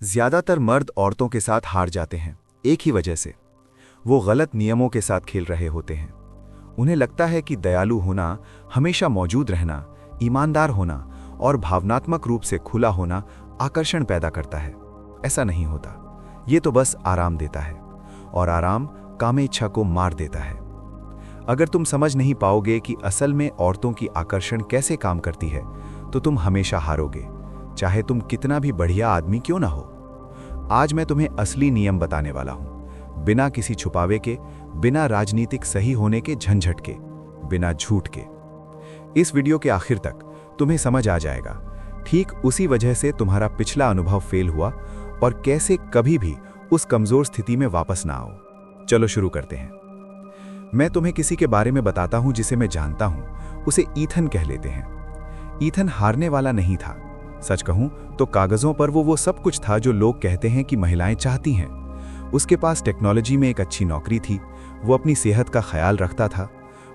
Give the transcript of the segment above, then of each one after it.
ज्यादातर मर्द औरतों के साथ हार जाते हैं, एक ही वजह से। वो गलत नियमों के साथ खेल रहे होते हैं। उन्हें लगता है कि दयालु होना, हमेशा मौजूद रहना, ईमानदार होना और भावनात्मक रूप से खुला होना आकर्षण पैदा करता है। ऐसा नहीं होता। ये तो बस आराम देता है, और आराम कामे इच्छा को मार देता है। अगर तुम समझ नहीं पाओगे कि असल में औरतों की आकर्षण कैसे काम करती है, तो तुम हमेशा हारोगे, चाहे तुम कितना भी बढ़िया आदमी क्यों ना हो। आज मैं तुम्हें असली नियम बताने वाला हूं, बिना किसी छुपावे के, बिना राजनीतिक सही होने के झंझट के, बिना झूठ के। इस वीडियो के आखिर तक तुम्हें समझ आ जाएगा ठीक उसी वजह से तुम्हारा पिछला अनुभव फेल हुआ और कैसे कभी भी उस कमजोर स्थिति में वापस ना आओ। चलो शुरू करते हैं। मैं तुम्हें किसी के बारे में बताता हूं जिसे मैं जानता हूं। उसे ईथन कह लेते हैं। ईथन हारने वाला नहीं था। सच कहूं तो कागजों पर वो सब कुछ था जो लोग कहते हैं कि महिलाएं चाहती हैं। उसके पास टेक्नोलॉजी में एक अच्छी नौकरी थी, वो अपनी सेहत का ख्याल रखता था,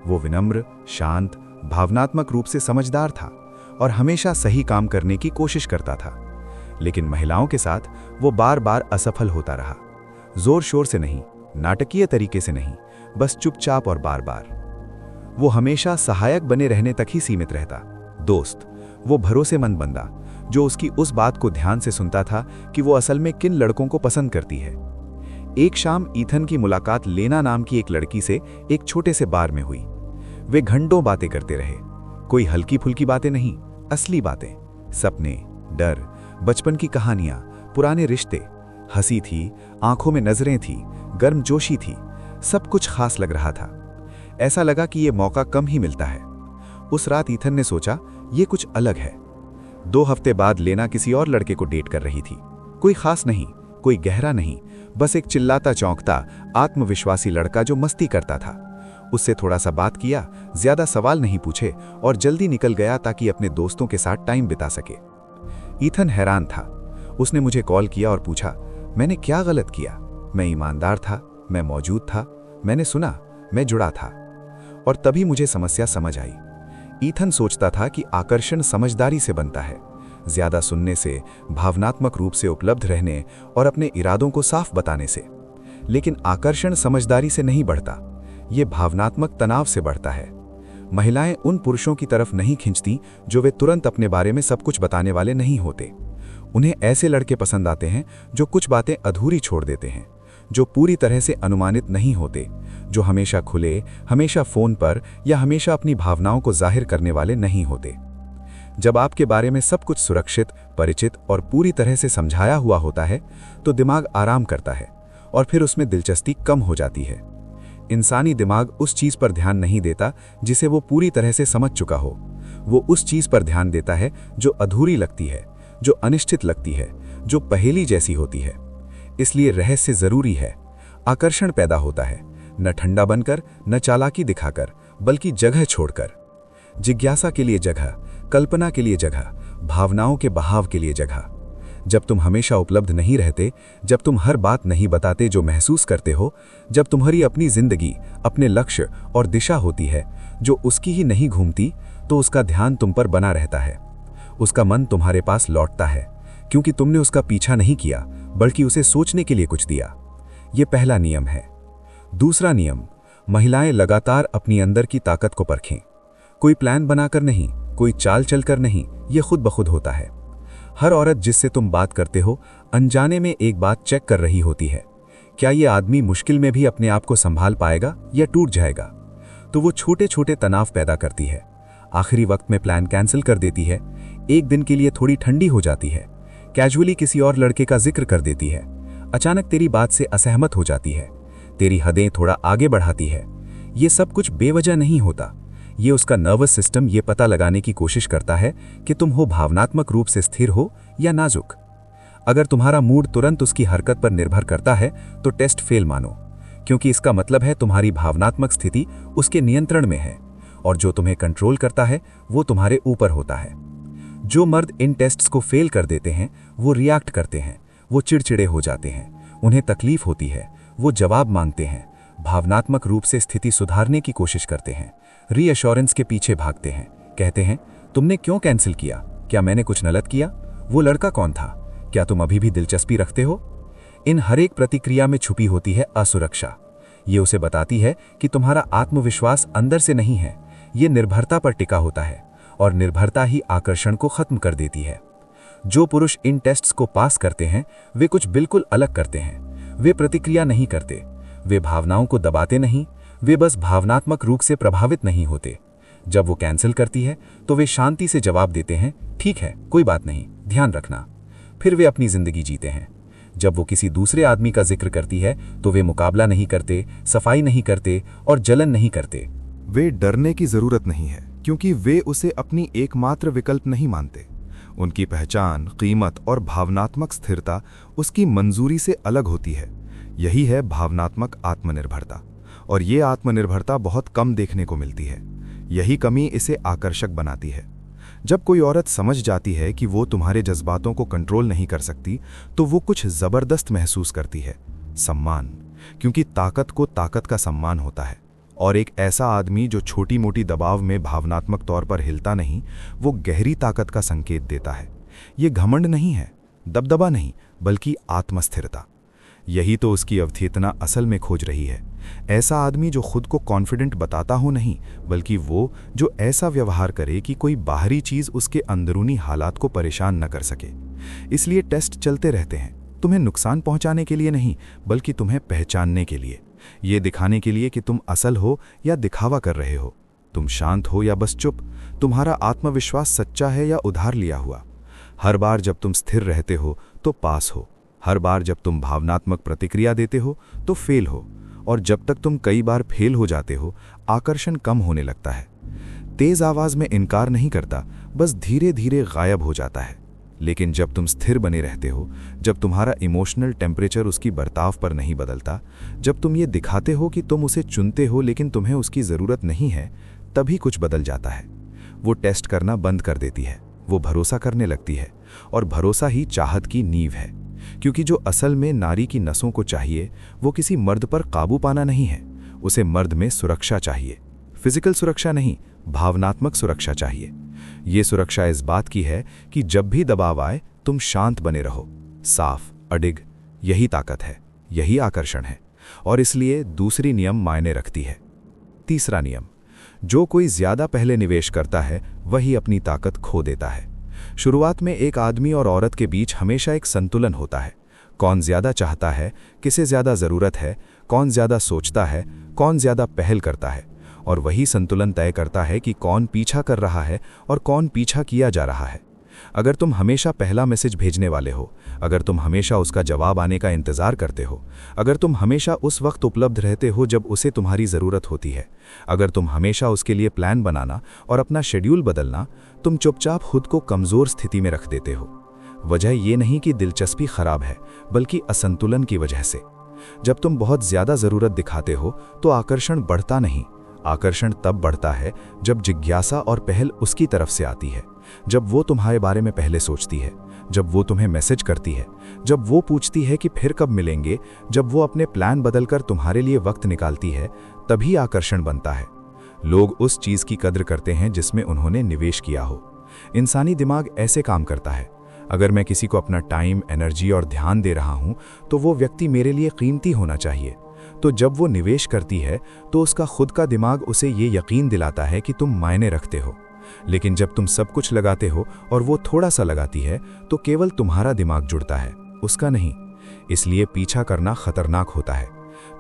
वो विनम्र, शांत, भावनात्मक रूप से समझदार था और हमेशा सही काम करने की कोशिश करता था। लेकिन महिलाओं के साथ वो बार बार असफल होता रहा। जोर शोर से नहीं, नाटकीय तरीके से नहीं, बस चुपचाप और बार बार। वो हमेशा सहायक बने रहने तक ही सीमित रहता। दोस्त, वो भरोसेमंद बंदा जो उसकी उस बात को ध्यान से सुनता था कि वो असल में किन लड़कों को पसंद करती है। एक शाम ईथन की मुलाकात लेना नाम की एक लड़की से एक छोटे से बार में हुई। वे घंटों बातें करते रहे। कोई हल्की फुल्की बातें नहीं, असली बातें, सपने, डर, बचपन की कहानियां, पुराने रिश्ते। हंसी थी, आंखों में नजरें थी, गर्मजोशी थी, सब कुछ खास लग रहा था। ऐसा लगा कि यह मौका कम ही मिलता है। उस रात ईथन ने सोचा, ये कुछ अलग है। 2 हफ्ते बाद लेना किसी और लड़के को डेट कर रही थी। कोई खास नहीं, कोई गहरा नहीं, बस एक चिल्लाता चौंकता आत्मविश्वासी लड़का जो मस्ती करता था। उससे थोड़ा सा बात किया, ज्यादा सवाल नहीं पूछे और जल्दी निकल गया ताकि अपने दोस्तों के साथ टाइम बिता सके। ईथन हैरान था। उसने मुझे कॉल किया और पूछा, मैंने क्या गलत किया? मैं ईमानदार था, मैं मौजूद था, मैंने सुना, मैं जुड़ा था। और तभी मुझे समस्या समझ आई। ईथन सोचता था कि आकर्षण समझदारी से बनता है, ज्यादा सुनने से, भावनात्मक रूप से उपलब्ध रहने और अपने इरादों को साफ बताने से। लेकिन आकर्षण समझदारी से नहीं बढ़ता, ये भावनात्मक तनाव से बढ़ता है। महिलाएं उन पुरुषों की तरफ नहीं खिंचती जो वे तुरंत अपने बारे में सब कुछ बताने वाले नहीं होते। उन्हें ऐसे लड़के पसंद आते हैं जो कुछ बातें अधूरी छोड़ देते हैं, जो पूरी तरह से अनुमानित नहीं होते, जो हमेशा खुले, हमेशा फोन पर या हमेशा अपनी भावनाओं को जाहिर करने वाले नहीं होते। जब आपके बारे में सब कुछ सुरक्षित, परिचित और पूरी तरह से समझाया हुआ होता है तो दिमाग आराम करता है और फिर उसमें दिलचस्पी कम हो जाती है। इंसानी दिमाग उस चीज पर ध्यान नहीं देता जिसे वो पूरी तरह से समझ चुका हो। वो उस चीज पर ध्यान देता है जो अधूरी लगती है, जो अनिश्चित लगती है, जो पहेली जैसी होती है। इसलिए रहस्य जरूरी है। आकर्षण पैदा होता है न ठंडा बनकर, न चालाकी दिखाकर, बल्कि जगह छोड़कर। जिज्ञासा के लिए जगह, कल्पना के लिए जगह, भावनाओं के बहाव के लिए जगह। जब तुम हमेशा उपलब्ध नहीं रहते, जब तुम हर बात नहीं बताते जो महसूस करते हो, जब तुम्हारी अपनी जिंदगी, अपने लक्ष्य और दिशा होती है जो उसकी ही नहीं घूमती, तो उसका ध्यान तुम पर बना रहता है। उसका मन तुम्हारे पास लौटता है क्योंकि तुमने उसका पीछा नहीं किया, बल्कि उसे सोचने के लिए कुछ दिया। यह पहला नियम है। दूसरा नियम, महिलाएं लगातार अपनी अंदर की ताकत को परखें। कोई प्लान बनाकर नहीं, कोई चाल चलकर नहीं, यह खुद ब खुद होता है। हर औरत जिससे तुम बात करते हो, अनजाने में एक बात चेक कर रही होती है, क्या यह आदमी मुश्किल में भी अपने आप को संभाल पाएगा या टूट जाएगा? तो वो छोटे छोटे तनाव पैदा करती है। आखिरी वक्त में प्लान कैंसिल कर देती है, एक दिन के लिए थोड़ी ठंडी हो जाती है, कैजुअली किसी और लड़के का जिक्र कर देती है, अचानक तेरी बात से असहमत हो जाती है, तेरी हदें थोड़ा आगे बढ़ाती है। ये सब कुछ बेवजह नहीं होता। ये उसका नर्वस सिस्टम ये पता लगाने की कोशिश करता है कि तुम हो भावनात्मक रूप से स्थिर हो या नाजुक। अगर तुम्हारा मूड तुरंत उसकी हरकत पर निर्भर करता है तो टेस्ट फेल मानो, क्योंकि इसका मतलब है तुम्हारी भावनात्मक स्थिति उसके नियंत्रण में है और जो तुम्हें कंट्रोल करता है वो तुम्हारे ऊपर होता है। जो मर्द इन टेस्ट्स को फेल कर देते हैं वो रिएक्ट करते हैं, वो चिड़चिड़े हो जाते हैं, उन्हें तकलीफ होती है, वो जवाब मांगते हैं, भावनात्मक रूप से स्थिति सुधारने की कोशिश करते हैं, रीअश्योरेंस के पीछे भागते हैं, कहते हैं तुमने क्यों कैंसिल किया, क्या मैंने कुछ गलत किया, वो लड़का कौन था, क्या तुम अभी भी दिलचस्पी रखते हो? इन हर एक प्रतिक्रिया में छुपी होती है असुरक्षा। ये उसे बताती है कि तुम्हारा आत्मविश्वास अंदर से नहीं है, ये निर्भरता पर टिका होता है, और निर्भरता ही आकर्षण को खत्म कर देती है। जो पुरुष इन टेस्ट्स को पास करते हैं वे कुछ बिल्कुल अलग करते हैं। वे प्रतिक्रिया नहीं करते, वे भावनाओं को दबाते नहीं, वे बस भावनात्मक रूप से प्रभावित नहीं होते। जब वो कैंसिल करती है तो वे शांति से जवाब देते हैं, ठीक है, कोई बात नहीं, ध्यान रखना। फिर वे अपनी जिंदगी जीते हैं। जब वो किसी दूसरे आदमी का जिक्र करती है तो वे मुकाबला नहीं करते, सफाई नहीं करते और जलन नहीं करते। वे डरने की जरूरत नहीं है, क्योंकि वे उसे अपनी एकमात्र विकल्प नहीं मानते। उनकी पहचान, कीमत और भावनात्मक स्थिरता उसकी मंजूरी से अलग होती है। यही है भावनात्मक आत्मनिर्भरता, और ये आत्मनिर्भरता बहुत कम देखने को मिलती है। यही कमी इसे आकर्षक बनाती है। जब कोई औरत समझ जाती है कि वो तुम्हारे जज्बातों को कंट्रोल नहीं कर सकती, तो वो कुछ जबरदस्त महसूस करती है, सम्मान, क्योंकि ताकत को ताकत का सम्मान होता है। और एक ऐसा आदमी जो छोटी मोटी दबाव में भावनात्मक तौर पर हिलता नहीं, वो गहरी ताकत का संकेत देता है। ये घमंड नहीं है, दबदबा नहीं, बल्कि आत्मस्थिरता। यही तो उसकी अवचेतना असल में खोज रही है। ऐसा आदमी जो खुद को कॉन्फिडेंट बताता हो नहीं, बल्कि वो जो ऐसा व्यवहार करे कि कोई बाहरी चीज उसके अंदरूनी हालात को परेशान न कर सके। इसलिए टेस्ट चलते रहते हैं, तुम्हें नुकसान पहुंचाने के लिए नहीं, बल्कि तुम्हें पहचानने के लिए, ये दिखाने के लिए कि तुम असल हो या दिखावा कर रहे हो, तुम शांत हो या बस चुप, तुम्हारा आत्मविश्वास सच्चा है या उधार लिया हुआ। हर बार जब तुम स्थिर रहते हो तो पास हो, हर बार जब तुम भावनात्मक प्रतिक्रिया देते हो तो फेल हो, और जब तक तुम कई बार फेल हो जाते हो, आकर्षण कम होने लगता है। तेज आवाज में इनकार नहीं करता, बस धीरे धीरे गायब हो जाता है। लेकिन जब तुम स्थिर बने रहते हो, जब तुम्हारा इमोशनल टेम्परेचर उसकी बर्ताव पर नहीं बदलता, जब तुम ये दिखाते हो कि तुम उसे चुनते हो लेकिन तुम्हें उसकी ज़रूरत नहीं है, तभी कुछ बदल जाता है। वो टेस्ट करना बंद कर देती है, वो भरोसा करने लगती है, और भरोसा ही चाहत की नींव है। क्योंकि जो असल में नारी की नसों को चाहिए, वो किसी मर्द पर काबू पाना नहीं है, उसे मर्द में सुरक्षा चाहिए। फिजिकल सुरक्षा नहीं, भावनात्मक सुरक्षा चाहिए। ये सुरक्षा इस बात की है कि जब भी दबाव आए तुम शांत बने रहो, साफ, अडिग। यही ताकत है, यही आकर्षण है, और इसलिए दूसरी नियम मायने रखती है। तीसरा नियम, जो कोई ज्यादा पहले निवेश करता है वही अपनी ताकत खो देता है। शुरुआत में एक आदमी और औरत के बीच हमेशा एक संतुलन होता है। कौन ज्यादा चाहता है, किसे ज्यादा जरूरत है, कौन ज्यादा सोचता है, कौन ज्यादा पहल करता है, और वही संतुलन तय करता है कि कौन पीछा कर रहा है और कौन पीछा किया जा रहा है। अगर तुम हमेशा पहला मैसेज भेजने वाले हो, अगर तुम हमेशा उसका जवाब आने का इंतजार करते हो, अगर तुम हमेशा उस वक्त उपलब्ध रहते हो जब उसे तुम्हारी ज़रूरत होती है, अगर तुम हमेशा उसके लिए प्लान बनाना और अपना शेड्यूल बदलना, तुम चुपचाप खुद को कमज़ोर स्थिति में रख देते हो। वजह ये नहीं कि दिलचस्पी खराब है, बल्कि असंतुलन की वजह से। जब तुम बहुत ज़्यादा ज़रूरत दिखाते हो तो आकर्षण बढ़ता नहीं। आकर्षण तब बढ़ता है जब जिज्ञासा और पहल उसकी तरफ से आती है, जब वो तुम्हारे बारे में पहले सोचती है, जब वो तुम्हें मैसेज करती है, जब वो पूछती है कि फिर कब मिलेंगे, जब वो अपने प्लान बदलकर तुम्हारे लिए वक्त निकालती है, तभी आकर्षण बनता है। लोग उस चीज़ की कद्र करते हैं जिसमें उन्होंने निवेश किया हो। इंसानी दिमाग ऐसे काम करता है। अगर मैं किसी को अपना टाइम, एनर्जी और ध्यान दे रहा हूँ तो वो व्यक्ति मेरे लिए कीमती होना चाहिए। तो जब वो निवेश करती है तो उसका खुद का दिमाग उसे ये यकीन दिलाता है कि तुम मायने रखते हो। लेकिन जब तुम सब कुछ लगाते हो और वो थोड़ा सा लगाती है तो केवल तुम्हारा दिमाग जुड़ता है, उसका नहीं। इसलिए पीछा करना खतरनाक होता है।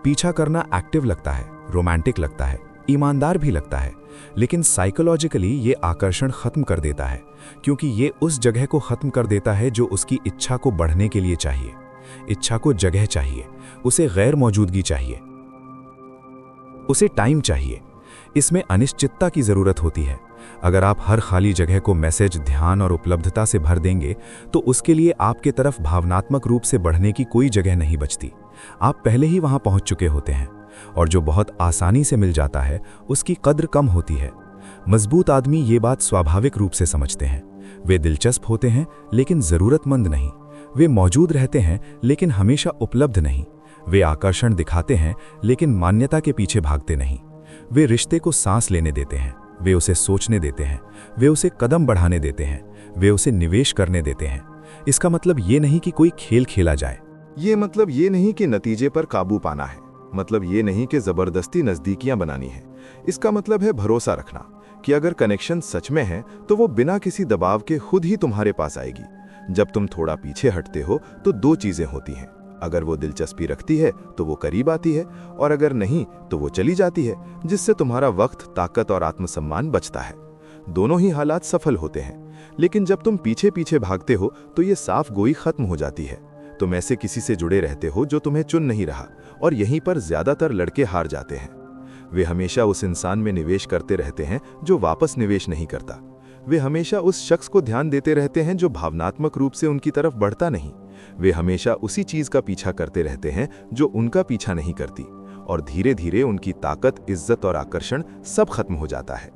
पीछा करना एक्टिव लगता है, रोमांटिक लगता है, ईमानदार भी लगता है, लेकिन साइकोलॉजिकली ये आकर्षण खत्म कर देता है, क्योंकि ये उस जगह को खत्म कर देता है जो उसकी इच्छा को बढ़ने के लिए चाहिए। इच्छा को जगह चाहिए, उसे गैर मौजूदगी चाहिए, उसे टाइम चाहिए। इसमें अनिश्चितता की जरूरत होती है। अगर आप हर खाली जगह को मैसेज, ध्यान और उपलब्धता से भर देंगे तो उसके लिए आपके तरफ भावनात्मक रूप से बढ़ने की कोई जगह नहीं बचती। आप पहले ही वहां पहुंच चुके होते हैं, और जो बहुत आसानी से मिल जाता है उसकी कद्र कम होती है। मजबूत आदमी ये बात स्वाभाविक रूप से समझते हैं। वे दिलचस्प होते हैं लेकिन जरूरतमंद नहीं। वे मौजूद रहते हैं लेकिन हमेशा उपलब्ध नहीं। वे आकर्षण दिखाते हैं लेकिन मान्यता के पीछे भागते नहीं। वे रिश्ते को सांस लेने देते हैं, वे उसे सोचने देते हैं, वे उसे कदम बढ़ाने देते हैं, वे उसे निवेश करने देते हैं। इसका मतलब ये नहीं कि कोई खेल खेला जाए। ये मतलब ये नहीं कि नतीजे पर काबू पाना है, मतलब ये नहीं कि जबरदस्ती नजदीकियां बनानी है। इसका मतलब है भरोसा रखना कि अगर कनेक्शन सच में है तो वो बिना किसी दबाव के खुद ही तुम्हारे पास आएगी। जब तुम थोड़ा पीछे हटते हो तो दो चीजें होती हैं, अगर वो दिलचस्पी रखती है तो वो करीब आती है, और अगर नहीं तो वो चली जाती है, जिससे तुम्हारा वक्त, ताकत और आत्मसम्मान बचता है। दोनों ही हालात सफल होते हैं। लेकिन जब तुम पीछे पीछे भागते हो तो ये साफ गोई खत्म हो जाती है। तुम ऐसे किसी से जुड़े रहते हो जो तुम्हें चुन नहीं रहा, और यहीं पर ज्यादातर लड़के हार जाते हैं। वे हमेशा उस इंसान में निवेश करते रहते हैं जो वापस निवेश नहीं करता। वे हमेशा उस शख्स को ध्यान देते रहते हैं जो भावनात्मक रूप से उनकी तरफ बढ़ता नहीं। वे हमेशा उसी चीज का पीछा करते रहते हैं जो उनका पीछा नहीं करती, और धीरे धीरे उनकी ताकत, इज्जत और आकर्षण सब खत्म हो जाता है।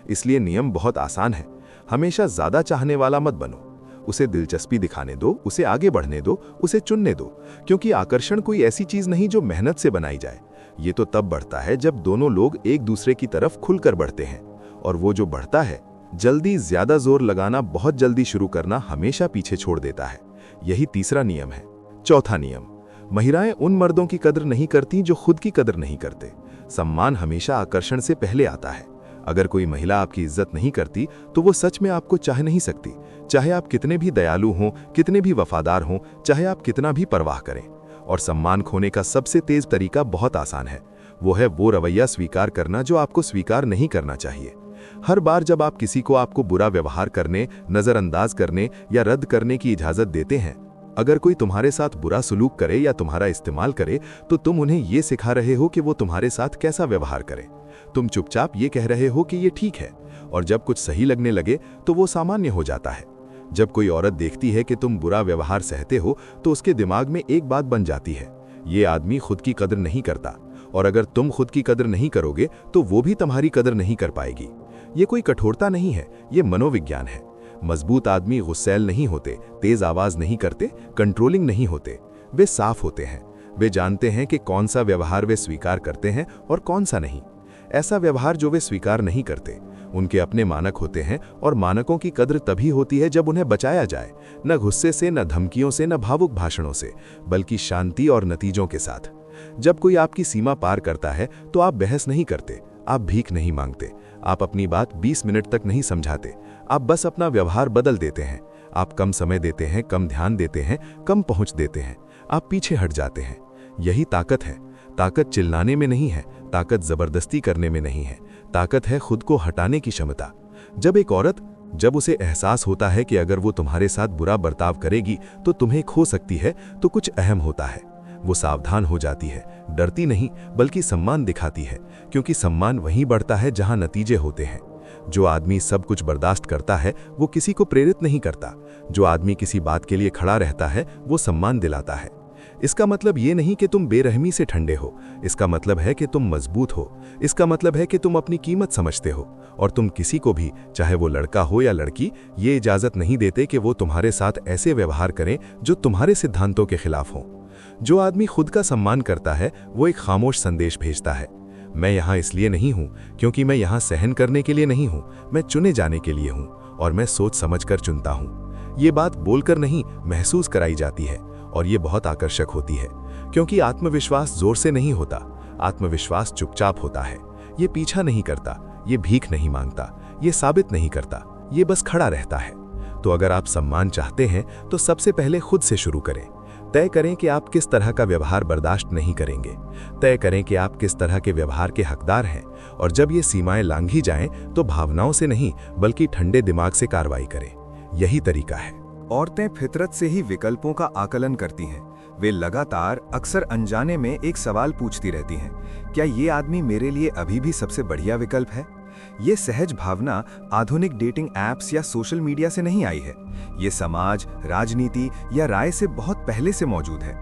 इसलिए नियम बहुत आसान है, हमेशा ज्यादा चाहने वाला मत बनो। उसे दिलचस्पी दिखाने दो, उसे आगे बढ़ने दो, उसे चुनने दो, क्योंकि आकर्षण कोई ऐसी चीज नहीं जो मेहनत से बनाई जाए। ये तो तब बढ़ता है जब दोनों लोग एक दूसरे की तरफ खुलकर बढ़ते हैं, और वो जो बढ़ता है, जल्दी ज्यादा जोर लगाना, बहुत जल्दी शुरू करना हमेशा पीछे छोड़ देता है। यही तीसरा नियम है। चौथा नियम, महिलाएं उन मर्दों की कदर नहीं करती जो खुद की कदर नहीं करते। सम्मान हमेशा आकर्षण से पहले आता है। अगर कोई महिला आपकी इज्जत नहीं करती तो वो सच में आपको चाह नहीं सकती, चाहे आप कितने भी दयालु हों, कितने भी वफादार हों, चाहे आप कितना भी परवाह करें। और सम्मान खोने का सबसे तेज तरीका बहुत आसान है, वो है वो रवैया स्वीकार करना जो आपको स्वीकार नहीं करना चाहिए। हर बार जब आप किसी को आपको बुरा व्यवहार करने, नजरअंदाज करने या रद्द करने की इजाजत देते हैं, अगर कोई तुम्हारे साथ बुरा सलूक करे या तुम्हारा इस्तेमाल करे, तो तुम उन्हें ये सिखा रहे हो कि वो तुम्हारे साथ कैसा व्यवहार करे। तुम चुपचाप ये कह रहे हो कि ये ठीक है, और जब कुछ सही लगने लगे तो वो सामान्य हो जाता है। जब कोई औरत देखती है कि तुम बुरा व्यवहार सहते हो तो उसके दिमाग में एक बात बन जाती है, ये आदमी खुद की कदर नहीं करता, और अगर तुम खुद की कदर नहीं करोगे तो वो भी तुम्हारी कदर नहीं कर पाएगी। ये कोई कठोरता नहीं है, ये मनोविज्ञान है। मजबूत आदमी गुस्सैल नहीं होते, तेज आवाज नहीं करते, कंट्रोलिंग नहीं होते। वे साफ होते हैं। वे जानते हैं कि कौन सा व्यवहार वे स्वीकार करते हैं और कौन सा नहीं। ऐसा व्यवहार जो वे स्वीकार नहीं करते, उनके अपने मानक होते हैं, और मानकों की कद्र तभी होती है जब उन्हें बचाया जाए, न गुस्से से, न धमकियों से, न भावुक भाषणों से, बल्कि शांति और नतीजों के साथ। जब कोई आपकी सीमा पार करता है तो आप बहस नहीं करते, आप भीख नहीं मांगते, आप अपनी बात 20 मिनट तक नहीं समझाते, आप बस अपना व्यवहार बदल देते हैं। आप कम समय देते हैं, कम ध्यान देते हैं, कम पहुंच देते हैं, आप पीछे हट जाते हैं। यही ताकत है। ताकत चिल्लाने में नहीं है, ताकत जबरदस्ती करने में नहीं है, ताकत है खुद को हटाने की क्षमता। जब एक औरत, जब उसे एहसास होता है कि अगर वो तुम्हारे साथ बुरा बर्ताव करेगी तो तुम्हें खो सकती है, तो कुछ अहम होता है। वो सावधान हो जाती है, डरती नहीं बल्कि सम्मान दिखाती है, क्योंकि सम्मान वहीं बढ़ता है जहां नतीजे होते हैं। जो आदमी सब कुछ बर्दाश्त करता है वो किसी को प्रेरित नहीं करता। जो आदमी किसी बात के लिए खड़ा रहता है वो सम्मान दिलाता है। इसका मतलब ये नहीं कि तुम बेरहमी से ठंडे हो, इसका मतलब है कि तुम मजबूत हो। इसका मतलब है कि तुम अपनी कीमत समझते हो, और तुम किसी को भी, चाहे वो लड़का हो या लड़की, ये इजाजत नहीं देते कि वो तुम्हारे साथ ऐसे व्यवहार करें जो तुम्हारे सिद्धांतों के खिलाफ हों। जो आदमी खुद का सम्मान करता है वो एक खामोश संदेश भेजता है, मैं यहाँ इसलिए नहीं हूँ क्योंकि मैं यहाँ सहन करने के लिए नहीं हूँ, मैं चुने जाने के लिए हूँ, और मैं सोच समझकर चुनता हूँ। ये बात बोलकर नहीं, महसूस कराई जाती है, और ये बहुत आकर्षक होती है, क्योंकि आत्मविश्वास जोर से नहीं होता, आत्मविश्वास चुपचाप होता है। ये पीछा नहीं करता, ये भीख नहीं मांगता, ये साबित नहीं करता, ये बस खड़ा रहता है। तो अगर आप सम्मान चाहते हैं तो सबसे पहले खुद से शुरू करें। तय करें कि आप किस तरह का व्यवहार बर्दाश्त नहीं करेंगे। तय करें कि आप किस तरह के व्यवहार के हकदार हैं, और जब ये सीमाएं लांघी जाएं तो भावनाओं से नहीं बल्कि ठंडे दिमाग से कार्रवाई करें। यही तरीका है। औरतें फितरत से ही विकल्पों का आकलन करती हैं। वे लगातार, अक्सर अनजाने में एक सवाल पूछती रहती हैं, क्या ये आदमी मेरे लिए अभी भी सबसे बढ़िया विकल्प है? ये सहज भावना आधुनिक डेटिंग ऐप्स या सोशल मीडिया से नहीं आई है। ये समाज, राजनीति या राय से बहुत पहले से मौजूद है।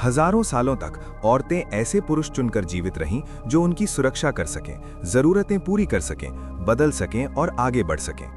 हजारों सालों तक औरतें ऐसे पुरुष चुनकर जीवित रहीं जो उनकी सुरक्षा कर सकें, जरूरतें पूरी कर सकें, बदल सकें और आगे बढ़ सकें।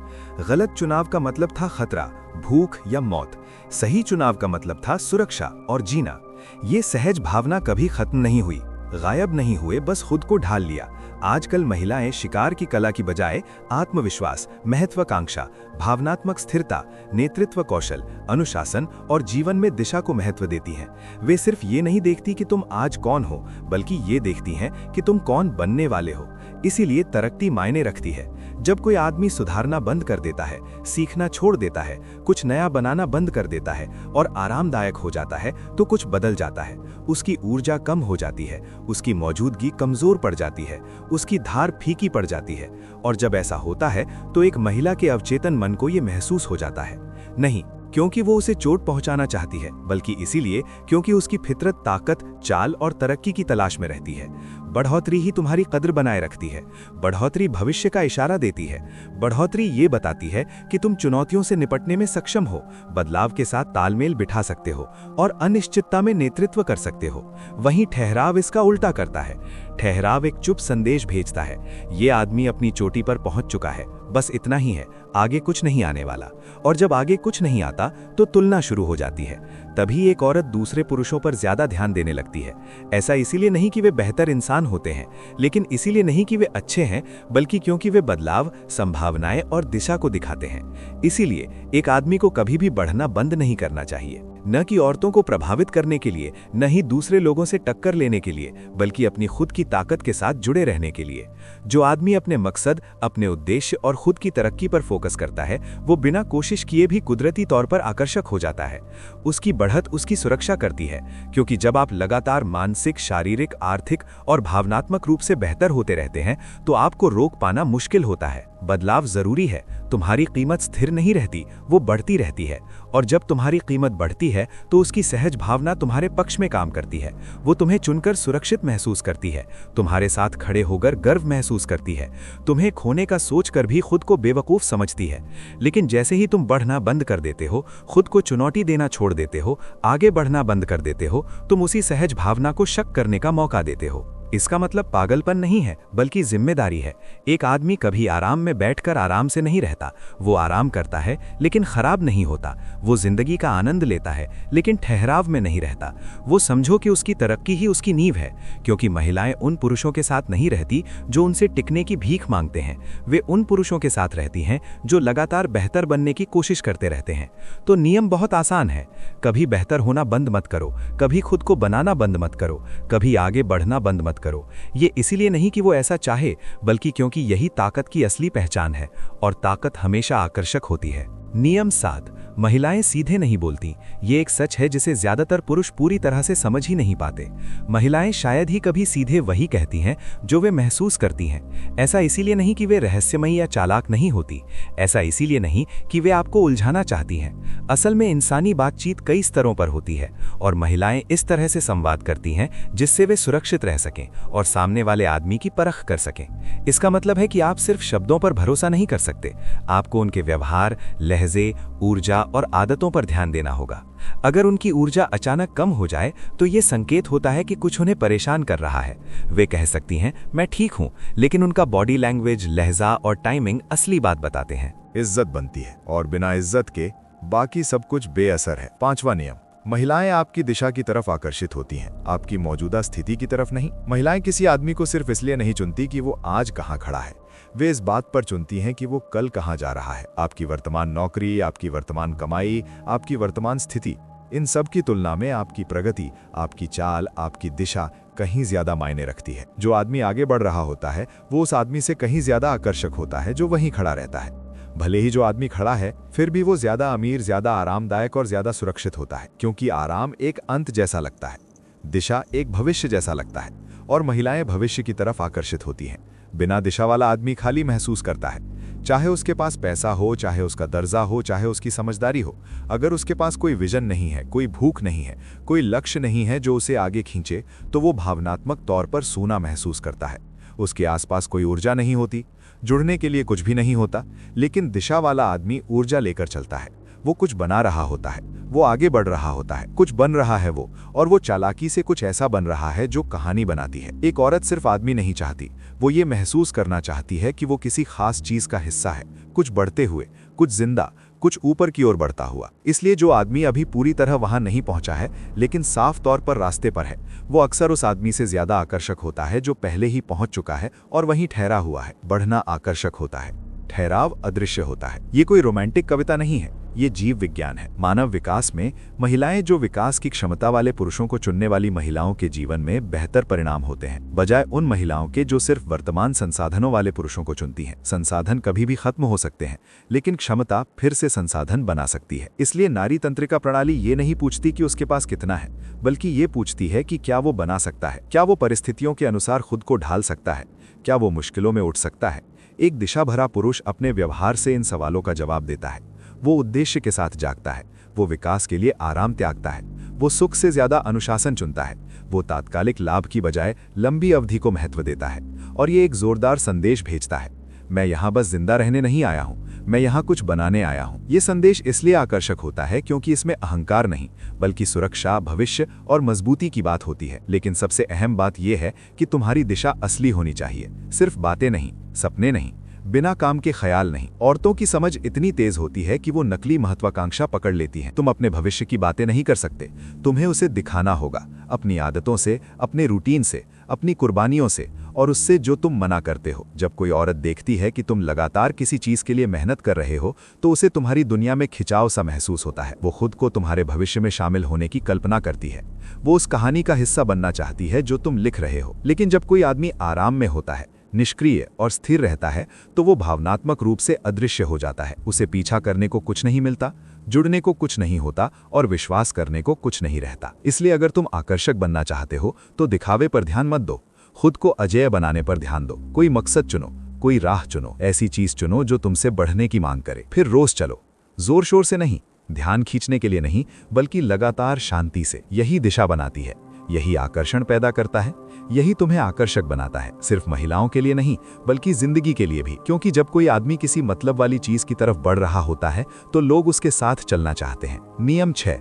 गलत चुनाव का मतलब था खतरा, भूख या मौत। सही चुनाव का मतलब था सुरक्षा और जीना। ये सहज भावना कभी खत्म नहीं हुई, गायब नहीं हुए, बस खुद को ढाल लिया। आजकल महिलाएं शिकार की कला की बजाय आत्मविश्वास, महत्वाकांक्षा, भावनात्मक स्थिरता, नेतृत्व कौशल, अनुशासन और जीवन में दिशा को महत्व देती हैं। वे सिर्फ ये नहीं देखती कि तुम आज कौन हो, बल्कि ये देखती हैं कि तुम कौन बनने वाले हो। इसीलिए तरक्की मायने रखती है। जब कोई आदमी सुधारना बंद कर देता है, सीखना छोड़ देता है, कुछ नया बनाना बंद कर देता है और आरामदायक हो जाता है, तो कुछ बदल जाता है। उसकी ऊर्जा कम हो जाती है, उसकी मौजूदगी कमजोर पड़ जाती है, उसकी धार फीकी पड़ जाती है। और जब ऐसा होता है तो एक महिला के अवचेतन मन को ये महसूस हो जाता है, नहीं क्योंकि वो उसे चोट पहुंचाना चाहती है, बल्कि इसीलिए क्योंकि उसकी फितरत ताकत, चाल और तरक्की की तलाश में रहती है। बढ़ोतरी ही तुम्हारी कद्र बनाए रखती है। बढ़ोतरी भविष्य का इशारा देती है। बढ़ोतरी ये बताती है कि तुम चुनौतियों से निपटने में सक्षम हो, बदलाव के साथ तालमेल बिठा सकते हो और अनिश्चितता में नेतृत्व कर सकते हो। वहीं ठहराव इसका उल्टा करता है। ठहराव एक चुप संदेश भेजता है, ये आदमी अपनी चोटी पर पहुंच चुका है, बस इतना ही है, आगे कुछ नहीं आने वाला। और जब आगे कुछ नहीं आता तो तुलना शुरू हो जाती है। तभी एक औरत दूसरे पुरुषों पर ज्यादा ध्यान देने लगती है। ऐसा इसीलिए नहीं कि वे बेहतर इंसान होते हैं, लेकिन इसीलिए नहीं कि वे अच्छे हैं, बल्कि क्योंकि वे बदलाव, संभावनाएं और दिशा को दिखाते हैं। इसीलिए एक आदमी को कभी भी बढ़ना बंद नहीं करना चाहिए, न कि औरतों को प्रभावित करने के लिए, न ही दूसरे लोगों से टक्कर लेने के लिए, बल्कि अपनी खुद की ताकत के साथ जुड़े रहने के लिए। जो आदमी अपने मकसद, अपने उद्देश्य और खुद की तरक्की पर फोकस करता है, वो बिना कोशिश किए भी कुदरती तौर पर आकर्षक हो जाता है। उसकी बढ़त उसकी सुरक्षा करती है, क्योंकि जब आप लगातार मानसिक, शारीरिक, आर्थिक और भावनात्मक रूप से बेहतर होते रहते हैं, तो आपको रोक पाना मुश्किल होता है। बदलाव जरूरी है, तुम्हारी कीमत स्थिर नहीं रहती, वो बढ़ती रहती है। और जब तुम्हारी कीमत बढ़ती है तो उसकी सहज भावना तुम्हारे पक्ष में काम करती है। वो तुम्हें चुनकर सुरक्षित महसूस करती है, तुम्हारे साथ खड़े होकर गर्व महसूस करती है, तुम्हें खोने का सोचकर भी खुद को बेवकूफ समझती है। लेकिन जैसे ही तुम बढ़ना बंद कर देते हो, खुद को चुनौती देना छोड़ देते हो, आगे बढ़ना बंद कर देते हो, तुम उसी सहज भावना को शक करने का मौका देते हो। इसका मतलब पागलपन नहीं है, बल्कि जिम्मेदारी है। एक आदमी कभी आराम में बैठकर आराम से नहीं रहता। वो आराम करता है लेकिन खराब नहीं होता। वो जिंदगी का आनंद लेता है लेकिन ठहराव में नहीं रहता। वो समझो कि उसकी तरक्की ही उसकी नींव है, क्योंकि महिलाएं उन पुरुषों के साथ नहीं रहती जो उनसे टिकने की भीख मांगते हैं। वे उन पुरुषों के साथ रहती हैं जो लगातार बेहतर बनने की कोशिश करते रहते हैं। तो नियम बहुत आसान है, कभी बेहतर होना बंद मत करो, कभी खुद को बनाना बंद मत करो, कभी आगे बढ़ना बंद मत करो। ये इसीलिए नहीं कि वो ऐसा चाहे, बल्कि क्योंकि यही ताकत की असली पहचान है, और ताकत हमेशा आकर्षक होती है। नियम 7, महिलाएं सीधे नहीं बोलती। ये एक सच है जिसे ज्यादातर पुरुष पूरी तरह से समझ ही नहीं पाते। महिलाएं शायद ही कभी सीधे वही कहती हैं जो वे महसूस करती हैं। ऐसा इसीलिए नहीं कि वे रहस्यमयी या चालाक नहीं होती, ऐसा इसीलिए नहीं कि वे आपको उलझाना चाहती हैं। असल में इंसानी बातचीत कई स्तरों पर होती है, और महिलाएं इस तरह से संवाद करती हैं जिससे वे सुरक्षित रह सकें और सामने वाले आदमी की परख कर सकें। इसका मतलब है कि आप सिर्फ शब्दों पर भरोसा नहीं कर सकते, आपको उनके व्यवहार, लहजे, ऊर्जा और आदतों पर ध्यान देना होगा। अगर उनकी ऊर्जा अचानक कम हो जाए तो ये संकेत होता है कि कुछ उन्हें परेशान कर रहा है। वे कह सकती हैं मैं ठीक हूं, लेकिन उनका बॉडी लैंग्वेज, लहजा और टाइमिंग असली बात बताते हैं। इज्जत बनती है और बिना इज्जत के बाकी सब कुछ बेअसर है। 5वां नियम, महिलाएं आपकी दिशा की तरफ आकर्षित होती हैं, आपकी मौजूदा स्थिति की तरफ नहीं। महिलाएं किसी आदमी को सिर्फ इसलिए नहीं चुनती कि वो आज कहां खड़ा है, वे इस बात पर चुनती हैं कि वो कल कहां जा रहा है। आपकी वर्तमान नौकरी, आपकी वर्तमान कमाई, आपकी वर्तमान स्थिति, इन सब की तुलना में आपकी प्रगति, आपकी चाल, आपकी दिशा कहीं ज्यादा मायने रखती है। जो आदमी आगे बढ़ रहा होता है वो उस आदमी से कहीं ज्यादा आकर्षक होता है जो वहीं खड़ा रहता है। भले ही जो आदमी खड़ा है, फिर भी वो ज्यादा अमीर, ज्यादा आरामदायक और ज्यादा सुरक्षित होता है, क्योंकि आराम एक अंत जैसा लगता है, दिशा एक भविष्य जैसा लगता है, और महिलाएं भविष्य की तरफ आकर्षित होती हैं। बिना दिशा वाला आदमी खाली महसूस करता है, चाहे उसके पास पैसा हो, चाहे उसका दर्जा हो, चाहे उसकी समझदारी हो। अगर उसके पास कोई विजन नहीं है, कोई भूख नहीं है, कोई लक्ष्य नहीं है जो उसे आगे खींचे, तो वो भावनात्मक तौर पर सूना महसूस करता है। उसके आसपास कोई ऊर्जा नहीं होती, जुड़ने के लिए कुछ भी नहीं होता। लेकिन दिशा वाला आदमी ऊर्जा लेकर चलता है, वो कुछ बना रहा होता है, वो आगे बढ़ रहा होता है, कुछ बन रहा है वो, और वो चालाकी से कुछ ऐसा बन रहा है जो कहानी बनाती है। एक औरत सिर्फ आदमी नहीं चाहती, वो ये महसूस करना चाहती है कि वो किसी खास चीज का हिस्सा है, कुछ बढ़ते हुए, कुछ जिंदा, कुछ ऊपर की ओर बढ़ता हुआ। इसलिए जो आदमी अभी पूरी तरह वहां नहीं पहुंचा है लेकिन साफ तौर पर रास्ते पर है, वो अक्सर उस आदमी से ज्यादा आकर्षक होता है जो पहले ही पहुंच चुका है और वहीं ठहरा हुआ है। बढ़ना आकर्षक होता है, ठहराव अदृश्य होता है। ये कोई रोमांटिक कविता नहीं है, ये जीव विज्ञान है। मानव विकास में महिलाएं जो विकास की क्षमता वाले पुरुषों को चुनने वाली महिलाओं के जीवन में बेहतर परिणाम होते हैं, बजाय उन महिलाओं के जो सिर्फ वर्तमान संसाधनों वाले पुरुषों को चुनती हैं। संसाधन कभी भी खत्म हो सकते हैं, लेकिन क्षमता फिर से संसाधन बना सकती है। इसलिए नारी तंत्रिका प्रणाली ये नहीं पूछती कि उसके पास कितना है, बल्कि ये पूछती है कि क्या वो बना सकता है, क्या वो परिस्थितियों के अनुसार खुद को ढाल सकता है, क्या वो मुश्किलों में उठ सकता है। एक दिशा भरा पुरुष अपने व्यवहार से इन सवालों का जवाब देता है। वो उद्देश्य के साथ जागता है, वो विकास के लिए आराम त्यागता है, वो सुख से ज्यादा अनुशासन चुनता है, वो तात्कालिक लाभ की बजाय लंबी अवधि को महत्व देता है। और ये एक जोरदार संदेश भेजता है, मैं यहाँ बस जिंदा रहने नहीं आया हूँ, मैं यहाँ कुछ बनाने आया हूँ। ये संदेश इसलिए आकर्षक होता है क्योंकि इसमें अहंकार नहीं, बल्कि सुरक्षा, भविष्य और मजबूती की बात होती है। लेकिन सबसे अहम बात यह है कि तुम्हारी दिशा असली होनी चाहिए, सिर्फ बातें नहीं, सपने नहीं, बिना काम के ख्याल नहीं। औरतों की समझ इतनी तेज होती है कि वो नकली महत्वाकांक्षा पकड़ लेती हैं। तुम अपने भविष्य की बातें नहीं कर सकते, तुम्हें उसे दिखाना होगा, अपनी आदतों से, अपने रूटीन से, अपनी कुर्बानियों से और उससे जो तुम मना करते हो। जब कोई औरत देखती है कि तुम लगातार किसी चीज के लिए मेहनत कर रहे हो, तो उसे तुम्हारी दुनिया में खिंचाव सा महसूस होता है। वो खुद को तुम्हारे भविष्य में शामिल होने की कल्पना करती है, वो उस कहानी का हिस्सा बनना चाहती है जो तुम लिख रहे हो। लेकिन जब कोई आदमी आराम में होता है, निष्क्रिय और स्थिर रहता है, तो वो भावनात्मक रूप से अदृश्य हो जाता है। उसे पीछा करने को कुछ नहीं मिलता, जुड़ने को कुछ नहीं होता और विश्वास करने को कुछ नहीं रहता। इसलिए अगर तुम आकर्षक बनना चाहते हो तो दिखावे पर ध्यान मत दो, खुद को अजेय बनाने पर ध्यान दो। कोई मकसद चुनो, कोई राह चुनो, ऐसी चीज चुनो जो तुमसे बढ़ने की मांग करे। फिर रोज चलो, जोर शोर से नहीं, ध्यान खींचने के लिए नहीं, बल्कि लगातार शांति से। यही दिशा बनाती है, यही आकर्षण पैदा करता है, यही तुम्हें आकर्षक बनाता है। सिर्फ महिलाओं के लिए नहीं, बल्कि जिंदगी के लिए भी। क्योंकि जब कोई आदमी किसी मतलब वाली चीज की तरफ बढ़ रहा होता है तो लोग उसके साथ चलना चाहते हैं। नियम 6,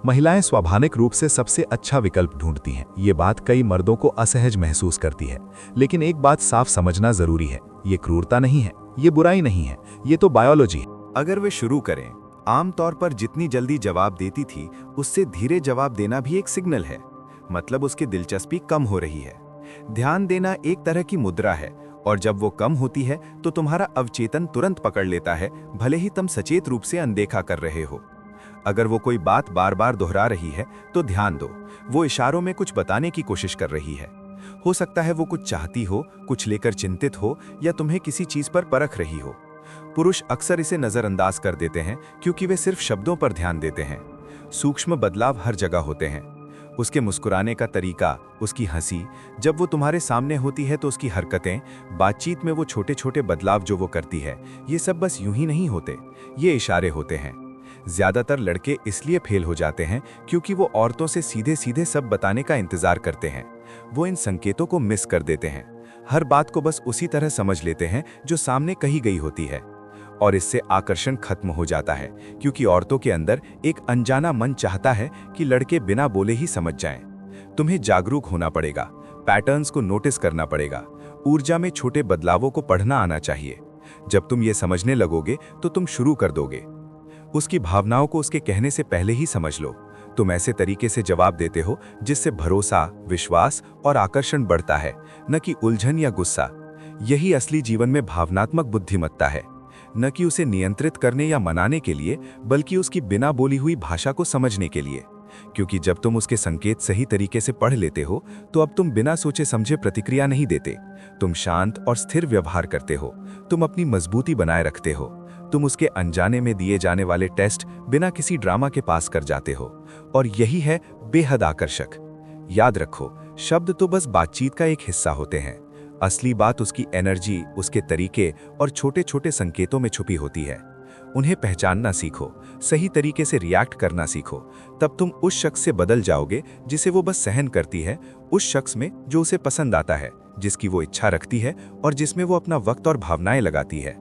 महिलाएं स्वाभाविक रूप से सबसे अच्छा विकल्प ढूंढती हैं। ये बात कई मर्दों को असहज महसूस करती है, लेकिन एक बात साफ समझना जरूरी है, ये क्रूरता नहीं है, ये बुराई नहीं है, ये तो बायोलॉजी है। अगर वे शुरू करें, आमतौर पर जितनी जल्दी जवाब देती थी उससे धीरे जवाब देना भी एक सिग्नल है, मतलब उसकी दिलचस्पी कम हो रही है। ध्यान देना एक तरह की मुद्रा है, और जब वो कम होती है तो तुम्हारा अवचेतन तुरंत पकड़ लेता है, भले ही तुम सचेत रूप से अनदेखा कर रहे हो। अगर वो कोई बात बार बार दोहरा रही है तो ध्यान दो, वो इशारों में कुछ बताने की कोशिश कर रही है। हो सकता है वो कुछ चाहती हो, कुछ लेकर चिंतित हो, या तुम्हें किसी चीज पर परख रही हो। पुरुष अक्सर इसे नजरअंदाज कर देते हैं क्योंकि वे सिर्फ शब्दों पर ध्यान देते हैं। सूक्ष्म बदलाव हर जगह होते हैं, उसके मुस्कुराने का तरीका, उसकी हंसी, जब वो तुम्हारे सामने होती है तो उसकी हरकतें, बातचीत में वो छोटे छोटे बदलाव जो वो करती है, ये सब बस यूं ही नहीं होते, ये इशारे होते हैं। ज्यादातर लड़के इसलिए फेल हो जाते हैं क्योंकि वो औरतों से सीधे सीधे सब बताने का इंतजार करते हैं। वो इन संकेतों को मिस कर देते हैं, हर बात को बस उसी तरह समझ लेते हैं जो सामने कही गई होती है, और इससे आकर्षण खत्म हो जाता है। क्योंकि औरतों के अंदर एक अनजाना मन चाहता है कि लड़के बिना बोले ही समझ जाएं। तुम्हें जागरूक होना पड़ेगा, पैटर्न्स को नोटिस करना पड़ेगा, ऊर्जा में छोटे बदलावों को पढ़ना आना चाहिए। जब तुम ये समझने लगोगे तो तुम शुरू कर दोगे। उसकी भावनाओं को उसके कहने से पहले ही समझ लो। तुम ऐसे तरीके से जवाब देते हो जिससे भरोसा, विश्वास और आकर्षण बढ़ता है, न कि उलझन या गुस्सा। यही असली जीवन में भावनात्मक बुद्धिमत्ता है, न कि उसे नियंत्रित करने या मनाने के लिए, बल्कि उसकी बिना बोली हुई भाषा को समझने के लिए। क्योंकि जब तुम उसके संकेत सही तरीके से पढ़ लेते हो तो अब तुम बिना सोचे समझे प्रतिक्रिया नहीं देते। तुम शांत और स्थिर व्यवहार करते हो, तुम अपनी मजबूती बनाए रखते हो, तुम उसके अनजाने में दिए जाने वाले टेस्ट बिना किसी ड्रामा के पास कर जाते हो। और यही है बेहद आकर्षक। याद रखो, शब्द तो बस बातचीत का एक हिस्सा होते हैं, असली बात उसकी एनर्जी, उसके तरीके और छोटे छोटे संकेतों में छुपी होती है। उन्हें पहचानना सीखो, सही तरीके से रिएक्ट करना सीखो, तब तुम उस शख्स से बदल जाओगे जिसे वो बस सहन करती है, उस शख्स में जो उसे पसंद आता है, जिसकी वो इच्छा रखती है और जिसमें वो अपना वक्त और भावनाएं लगाती है।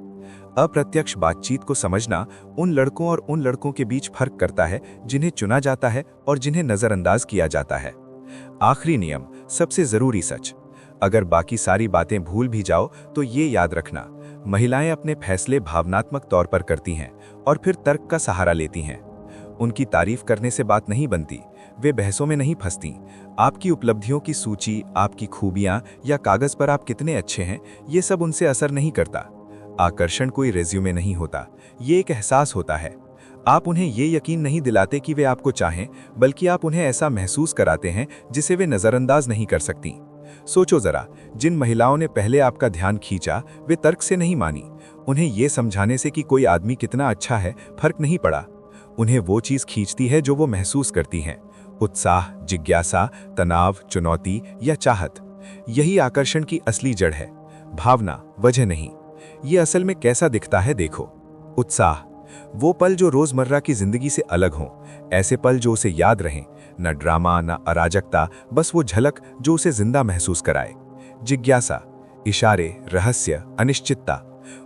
अप्रत्यक्ष बातचीत को समझना उन लड़कों और उन लड़कों के बीच फर्क करता है जिन्हें चुना जाता है और जिन्हें नजरअंदाज किया जाता है। आखिरी नियम, सबसे जरूरी सच, अगर बाकी सारी बातें भूल भी जाओ तो ये याद रखना, महिलाएं अपने फैसले भावनात्मक तौर पर करती हैं और फिर तर्क का सहारा लेती हैं। उनकी तारीफ करने से बात नहीं बनती, वे बहसों में नहीं फंसती। आपकी उपलब्धियों की सूची, आपकी खूबियां या कागज पर आप कितने अच्छे हैं, ये सब उनसे असर नहीं करता। आकर्षण कोई रेज्यूमे नहीं होता, ये एक एहसास होता है। आप उन्हें ये यकीन नहीं दिलाते कि वे आपको चाहें, बल्कि आप उन्हें ऐसा महसूस कराते हैं जिसे वे नज़रअंदाज नहीं कर सकती। सोचो जरा, जिन महिलाओं ने पहले आपका ध्यान खींचा, वे तर्क से नहीं मानी। उन्हें ये समझाने से कि कोई आदमी कितना अच्छा है फर्क नहीं पड़ा। उन्हें वो चीज़ खींचती है जो वो महसूस करती हैं, उत्साह, जिज्ञासा, तनाव, चुनौती या चाहत। यही आकर्षण की असली जड़ है, भावना, वजह नहीं। ये असल में कैसा दिखता है देखो। उत्साह, वो पल जो रोजमर्रा की जिंदगी से अलग हों, ऐसे पल जो उसे याद रहें, न ड्रामा न अराजकता, बस वो झलक जो उसे जिंदा महसूस कराए। जिज्ञासा, इशारे, रहस्य, अनिश्चितता।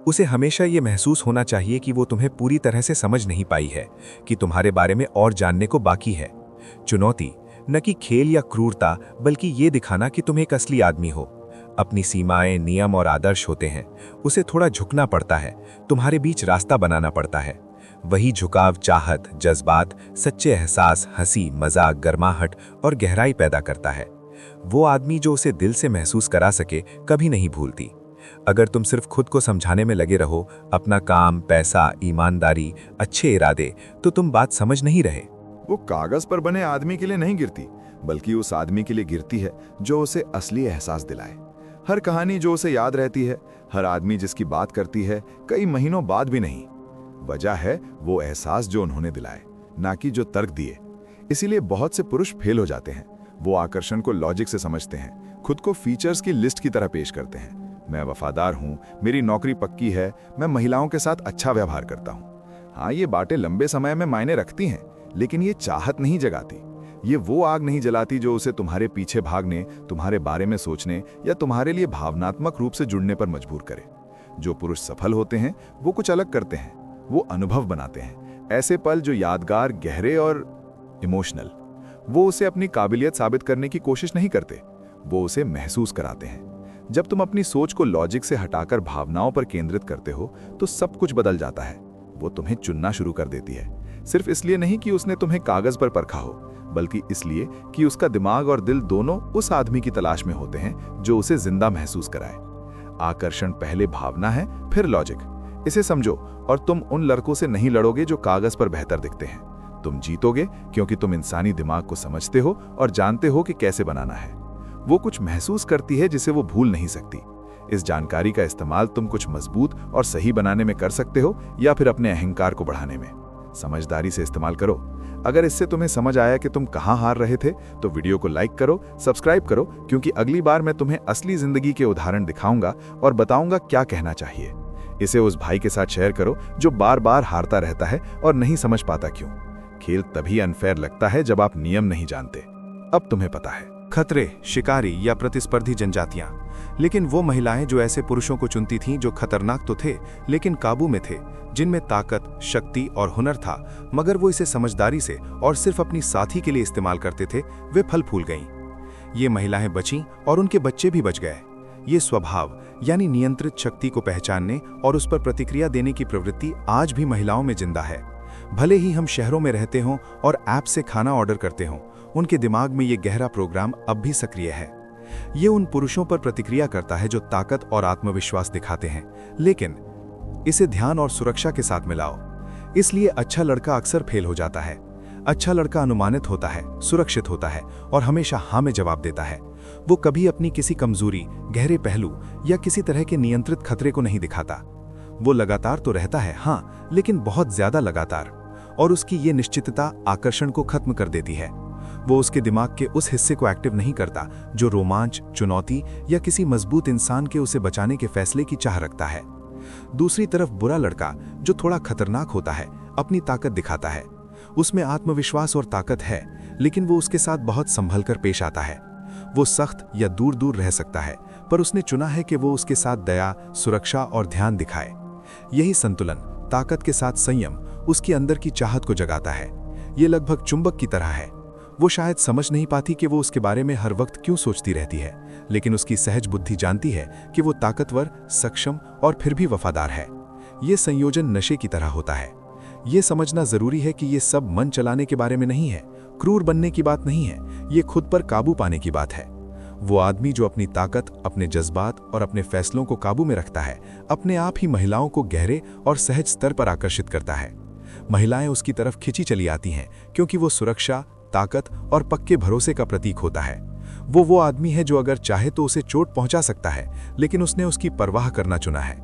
उसे हमेशा ये महसूस होना चाहिए कि वो तुम्हें पूरी तरह से समझ नहीं पाई है, कि तुम्हारे बारे में और जानने को बाकी है। चुनौती, न कि खेल या क्रूरता, बल्कि ये दिखाना कि तुम एक असली आदमी हो। अपनी सीमाएं, नियम और आदर्श होते हैं, उसे थोड़ा झुकना पड़ता है, तुम्हारे बीच रास्ता बनाना पड़ता है। वही झुकाव चाहत, जज्बात, सच्चे एहसास, हंसी, मजाक, गर्माहट और गहराई पैदा करता है। वो आदमी जो उसे दिल से महसूस करा सके कभी नहीं भूलती। अगर तुम सिर्फ खुद को समझाने में लगे रहो, अपना काम, पैसा, ईमानदारी, अच्छे इरादे, तो तुम बात समझ नहीं रहे। वो कागज पर बने आदमी के लिए नहीं गिरती, बल्कि उस आदमी के लिए गिरती है जो उसे असली एहसास दिलाए। हर कहानी जो उसे याद रहती है, हर आदमी जिसकी बात करती है कई महीनों बाद भी नहीं। वजह है वो एहसास जो उन्होंने दिलाए, ना कि जो तर्क दिए। इसीलिए बहुत से पुरुष फेल हो जाते हैं। वो आकर्षण को लॉजिक से समझते हैं, खुद को फीचर्स की लिस्ट की तरह पेश करते हैं। मैं वफादार हूँ, मेरी नौकरी पक्की है, मैं महिलाओं के साथ अच्छा व्यवहार करता हूँ। हाँ, ये बातें लंबे समय में मायने रखती हैं, लेकिन ये चाहत नहीं जगाती। ये वो आग नहीं जलाती जो उसे तुम्हारे पीछे भागने, तुम्हारे बारे में सोचने या तुम्हारे लिए भावनात्मक रूप से जुड़ने पर मजबूर करे। जो पुरुष सफल होते हैं वो कुछ अलग करते हैं, वो अनुभव बनाते हैं, ऐसे पल जो यादगार, गहरे और इमोशनल। वो उसे अपनी काबिलियत साबित करने की कोशिश नहीं करते, वो उसे महसूस कराते हैं। जब तुम अपनी सोच को लॉजिक से हटाकर भावनाओं पर केंद्रित करते हो तो सब कुछ बदल जाता है। वो तुम्हें चुनना शुरू कर देती है, सिर्फ इसलिए नहीं कि उसने तुम्हें कागज पर परखा हो, बल्कि इसलिए कि उसका दिमाग और दिल दोनों उस आदमी की तलाश में होते हैं जो उसे जिंदा महसूस कराए। आकर्षण पहले भावना है, फिर लॉजिक। इसे समझो और तुम उन लड़कों से नहीं लड़ोगे जो कागज पर बेहतर दिखते हैं। तुम जीतोगे क्योंकि तुम इंसानी दिमाग को समझते हो और जानते हो कि कैसे बनाना है। वो कुछ महसूस करती है जिसे वो भूल नहीं सकती। इस जानकारी का इस्तेमाल तुम कुछ मजबूत और सही बनाने में कर सकते हो या फिर अपने अहंकार को बढ़ाने में। समझदारी से इस्तेमाल करो। अगर इससे तुम्हें समझ आया कि तुम कहां हार रहे थे तो वीडियो को लाइक करो, सब्सक्राइब करो, क्योंकि अगली बार मैं तुम्हें असली जिंदगी के उदाहरण दिखाऊंगा और बताऊंगा क्या कहना चाहिए। इसे उस भाई के साथ शेयर करो जो बार बार हारता रहता है और नहीं समझ पाता क्यों। खेल तभी अनफेयर लगता है जब आप नियम नहीं जानते। अब तुम्हें पता है। खतरे, शिकारी या प्रतिस्पर्धी जनजातियां। लेकिन वो महिलाएं जो ऐसे पुरुषों को चुनती थीं जो खतरनाक तो थे लेकिन काबू में थे, जिनमें ताकत, शक्ति और हुनर था, मगर वो इसे समझदारी से और सिर्फ अपनी साथी के लिए इस्तेमाल करते थे, वे फल फूल गईं। ये महिलाएं बचीं और उनके बच्चे भी बच गए। ये स्वभाव यानी नियंत्रित शक्ति को पहचानने और उस पर प्रतिक्रिया देने की प्रवृत्ति आज भी महिलाओं में जिंदा है। भले ही हम शहरों में रहते हों और ऐप से खाना ऑर्डर करते हों, उनके दिमाग में ये गहरा प्रोग्राम अब भी सक्रिय है। ये उन पुरुषों पर प्रतिक्रिया करता है जो ताकत और आत्मविश्वास दिखाते हैं, लेकिन इसे ध्यान और सुरक्षा के साथ मिलाओ। इसलिए अच्छा लड़का अक्सर फेल हो जाता है। अच्छा लड़का अनुमानित होता है, सुरक्षित होता है और हमेशा हाँ में जवाब देता है। वो कभी अपनी किसी कमजोरी, गहरे पहलू या किसी तरह के नियंत्रित खतरे को नहीं दिखाता। वो लगातार तो रहता है, हाँ, लेकिन बहुत ज्यादा लगातार, और उसकी ये निश्चितता आकर्षण को खत्म कर देती है। वो उसके दिमाग के उस हिस्से को एक्टिव नहीं करता जो रोमांच, चुनौती या किसी मजबूत इंसान के उसे बचाने के फैसले की चाह रखता है। दूसरी तरफ बुरा लड़का जो थोड़ा खतरनाक होता है, अपनी ताकत दिखाता है। उसमें आत्मविश्वास और ताकत है, लेकिन वो उसके साथ बहुत संभल कर पेश आता है। वो सख्त या दूर दूर रह सकता है, पर उसने चुना है कि वो उसके साथ दया, सुरक्षा और ध्यान दिखाए। यही संतुलन, ताकत के साथ संयम, उसके अंदर की चाहत को जगाता है। ये लगभग चुंबक की तरह है। वो शायद समझ नहीं पाती कि वो उसके बारे में हर वक्त क्यों सोचती रहती है, लेकिन उसकी सहज बुद्धि जानती है कि वो ताकतवर, सक्षम और फिर भी वफादार है। ये संयोजन नशे की तरह होता है। ये समझना जरूरी है कि ये सब मन चलाने के बारे में नहीं है, क्रूर बनने की बात नहीं है, ये खुद पर काबू पाने की बात है। वो आदमी जो अपनी ताकत, अपने जज्बात और अपने फैसलों को काबू में रखता है, अपने आप ही महिलाओं को गहरे और सहज स्तर पर आकर्षित करता है। महिलाएं उसकी तरफ खिंची चली आती हैं क्योंकि वो सुरक्षा, ताकत और पक्के भरोसे का प्रतीक होता है। वो आदमी है जो अगर चाहे तो उसे चोट पहुंचा सकता है, लेकिन उसने उसकी परवाह करना चुना है।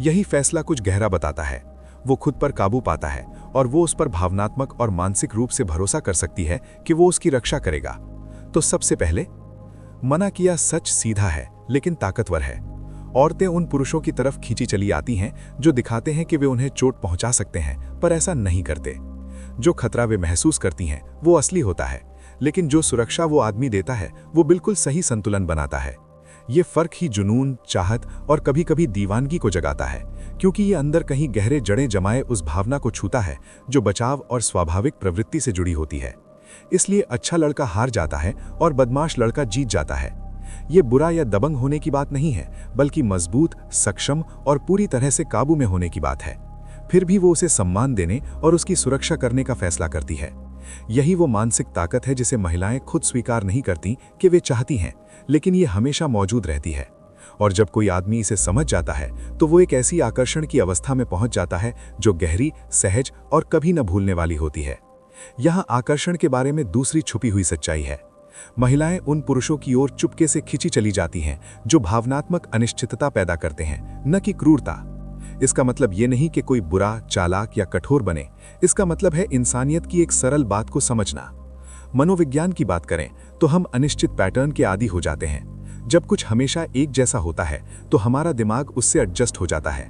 यही फैसला कुछ गहरा बताता है। वो खुद पर काबू पाता है और वो उस पर भावनात्मक और मानसिक रूप से भरोसा कर सकती है कि वो उसकी रक्षा करेगा। तो सबसे पहले, मना किया सच सीधा है लेकिन ताकतवर है। औरतें उन पुरुषों की तरफ खींची चली आती हैं जो दिखाते हैं कि वे उन्हें चोट पहुंचा सकते हैं, पर ऐसा नहीं करते। जो खतरा वे महसूस करती हैं वो असली होता है, लेकिन जो सुरक्षा वो आदमी देता है वो बिल्कुल सही संतुलन बनाता है। ये फर्क ही जुनून, चाहत और कभी कभी दीवानगी को जगाता है, क्योंकि ये अंदर कहीं गहरे जड़ें जमाए उस भावना को छूता है जो बचाव और स्वाभाविक प्रवृत्ति से जुड़ी होती है। इसलिए अच्छा लड़का हार जाता है और बदमाश लड़का जीत जाता है। ये बुरा या दबंग होने की बात नहीं है, बल्कि मजबूत, सक्षम और पूरी तरह से काबू में होने की बात है। फिर भी वो उसे सम्मान देने और उसकी सुरक्षा करने का फैसला करती है। यही वो मानसिक ताकत है जिसे महिलाएं खुद स्वीकार नहीं करती कि वे चाहती हैं, लेकिन ये हमेशा मौजूद रहती है। और जब कोई आदमी इसे समझ जाता है तो वो एक ऐसी आकर्षण की अवस्था में पहुंच जाता है जो गहरी, सहज और कभी न भूलने वाली होती है। यहाँ आकर्षण के बारे में दूसरी छुपी हुई सच्चाई है। महिलाएं उन पुरुषों की ओर चुपके से खिंची चली जाती हैं जो भावनात्मक अनिश्चितता पैदा करते हैं, न कि क्रूरता। इसका मतलब ये नहीं कि कोई बुरा, चालाक या कठोर बने। इसका मतलब है इंसानियत की एक सरल बात को समझना। मनोविज्ञान की बात करें तो हम अनिश्चित पैटर्न के आदी हो जाते हैं। जब कुछ हमेशा एक जैसा होता है तो हमारा दिमाग उससे एडजस्ट हो जाता है।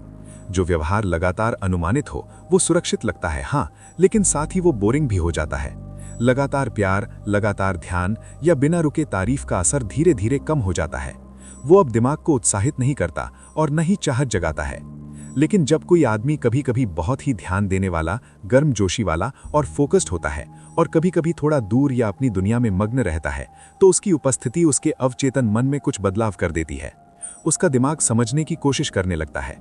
जो व्यवहार लगातार अनुमानित हो वो सुरक्षित लगता है, हाँ, लेकिन साथ ही वो बोरिंग भी हो जाता है। लगातार प्यार, लगातार ध्यान या बिना रुके तारीफ का असर धीरे धीरे कम हो जाता है। वो अब दिमाग को उत्साहित नहीं करता और न ही चाहत जगाता है। लेकिन जब कोई आदमी कभी कभी बहुत ही ध्यान देने वाला, गर्मजोशी वाला और फोकस्ड होता है और कभी कभी थोड़ा दूर या अपनी दुनिया में मग्न रहता है, तो उसकी उपस्थिति उसके अवचेतन मन में कुछ बदलाव कर देती है। उसका दिमाग समझने की कोशिश करने लगता है